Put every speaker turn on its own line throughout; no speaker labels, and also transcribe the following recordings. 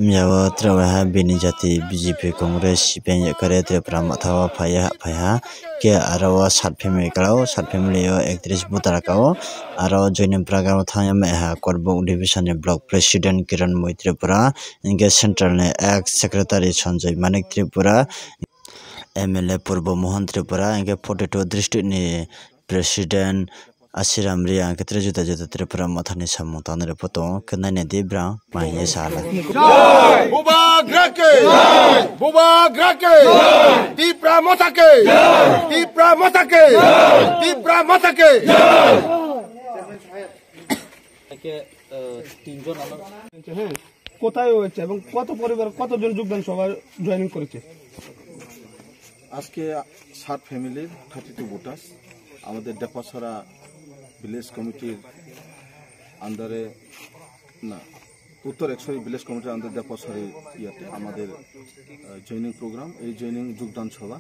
Jimjawa Trawaha Binijati BJP Congress Sipen Yakare Tripura Mathawa Phaya Ke Arawa Sat Family Kalau Sat Family Actress Butarakao Arawa Joining Program Thanya Meha Korbuk Division Block President Kiran Moi Tripura Inge Central Ex Secretary Sanjay Manik Tripura MLA Purbo Mohan Tripura Inge Potato District ni President Asiram Ria Ketre Juta Tripura Mathani Samu Tanre Poto Kenane Dibra Maye Sala
Buba Grake Buba Grake Tipra Motake Tipra Motake Tipra Motake
কোথায় হয়েছে এবং কত পরিবার কতজন যোগদান সভায় joining করেছে
আজকে 7 ফ্যামিলির 32 ভোটার্স আমাদের ডেপাসরা ভিলেজ কমিটির আন্ডারে না উত্তর একশরী ভিলেজ কমিটির আন্ডারে ডেপাসরি ইয়াতে আমাদের জয়েনিং প্রোগ্রাম এই জয়েনিং যোগদান সভা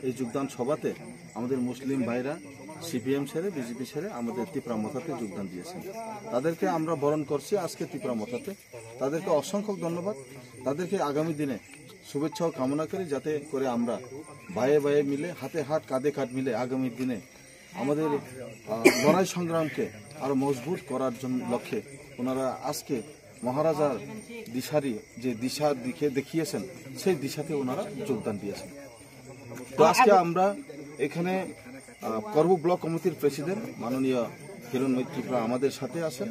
এই যোগদান সভাতে আমাদের মুসলিম ভাইরা সিপিএম ছেড়ে বিজেপি ছেড়ে আমাদের ত্রিপুরা মথাতে যোগদান দিয়েছেন তাদেরকে আমরা বরণ করছি আজকে ত্রিপুরা মথাতে তাদেরকে অসংখ্য ধন্যবাদ তাদেরকে আগামী দিনে শুভেচ্ছা ও কামনা করি যাতে করে আমরা ভাইয়ে ভাইয়ে মিলে হাতে হাত কাঁধে কাঁধ মিলে আগামী দিনে আমাদের লড়াই সংগ্রামকে আরো মজবুত করার জন্য লক্ষ্যে ওনারা আজকে মহারাজার দিশারি যে দিশা দেখিয়েছেন সেই দিশাতে ওনারা যোগদান দিয়েছেন তো আজকে আমরা এখানে করবু ব্লক কমিটির প্রেসিডেন্ট মাননীয় কিরণ মৈত্রীপুরা আমাদের সাথে আছেন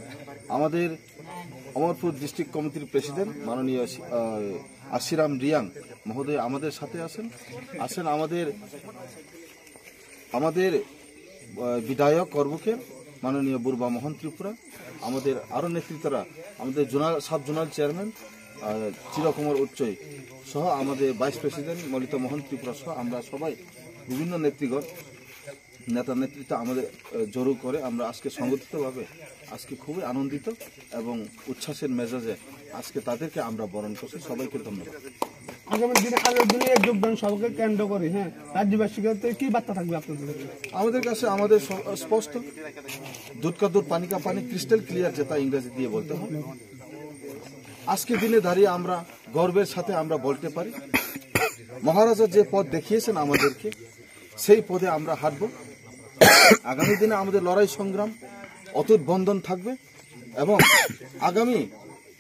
আমাদের অমরপুর ডিস্ট্রিক্ট কমিটির প্রেসিডেন্ট মাননীয় আশিরাম রিয়াং মহোদয় আমাদের সাথে আছেন আমাদের বিধায়ক করবুকের মাননীয় বুরবা মোহন ত্রিপুরা আমাদের আরো নেতৃত্বরা আমাদের সাব জোনাল চেয়ারম্যান চিরকুমার উচ্চই সহ আমাদের ভাইস প্রেসিডেন্ট মলিত মোহন ত্রিপুরা সহ আমরা সবাই বিভিন্ন নেতৃগণ নেতা নেতৃত্ব আমাদের জড়ো করে আমরা আজকে সংগঠিতভাবে আজকে খুবই আনন্দিত এবং উচ্ছ্বাসের মেজাজে আজকে তাদেরকে আমরা বরণ করছি সবাইকে ধন্যবাদ
আগামী দিনে যোগদান সভাকে কেন্দ্র করে রাজ্যবাসীকে কি বার্তা থাকবে আপনাদের
আমাদের কাছে আমাদের স্পষ্ট দুধ কা দুধ পানি কা পানি ক্রিস্টাল ক্লিয়ার যেটা ইংরেজি দিয়ে বলতে হয় আজকে দিনে দাঁড়িয়ে আমরা গর্বের সাথে আমরা বলতে পারি মহারাজা যে পথ দেখিয়েছেন আমাদেরকে সেই পথে আমরা হাঁটব আগামী দিনে আমাদের লড়াই সংগ্রাম অটুট বন্ধন থাকবে এবং আগামী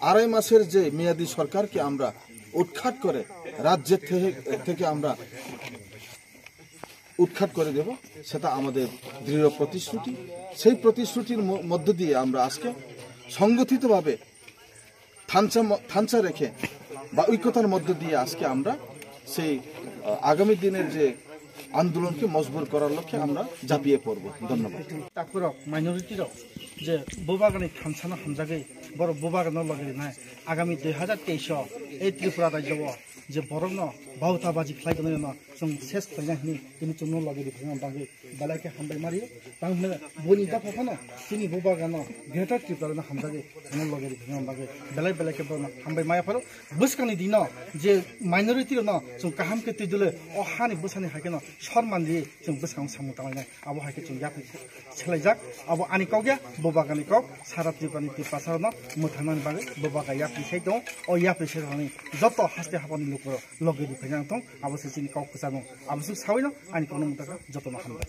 2.5 মাসের যে মেয়াদী সরকারকে আমরা উৎখাত করে রাজ্যের থেকে আমরা উৎখাত করে দেব সেটা আমাদের দৃঢ় প্রতিশ্রুতি সেই প্রতিশ্রুতির মধ্য দিয়ে আমরা আজকে সংগঠিতভাবে থানচা রেখে বা ঐক্যতার মধ্য দিয়ে আজকে আমরা সেই আগামী দিনের যে আন্দোলনকে মজবুত করার লক্ষ্যে আমরা ঝাঁপিয়ে পড়ব ধন্যবাদ
তারপর মাইনরিটির যে বোবাগানি থানসানা হামজাগে বড় বোবাগানোর লগে নাই আগামী 2023 এই ত্রিপুরা রাজ্য যে বরং বাউতাবাজি খাইগনে जों सेस खालायनायनि दिनै जों लगे दिखांना बागे बालायके हामबाय मारियो बांनो बनि दा फफानो दिनै बोबागानो गेटा त्रिपुरानो हामजागे जों लगे दिखांना बागे बेलायके बरनो हामबाय मायाफोरो बुसकानि दिनो जे माइनरिटी न जों काहामके तिदुले अहानि बुसानि हाकेनो सन्मान दिए जों बुसकां सामु तालायनाय आबो हाके जों याफै सेलायजाक आबो आनि कौगे बोबागानि कौ सारा त्रिपुरानि पासारनो मुथानानि बागे बोबागा याफै साइ दं अ याफै सेरानि जत हास्ते हाबानि लोक लगे दिखांना दं आबो सिनि कौ आबसुक सावैनो आनि कोनो मुताका जतन हामबाय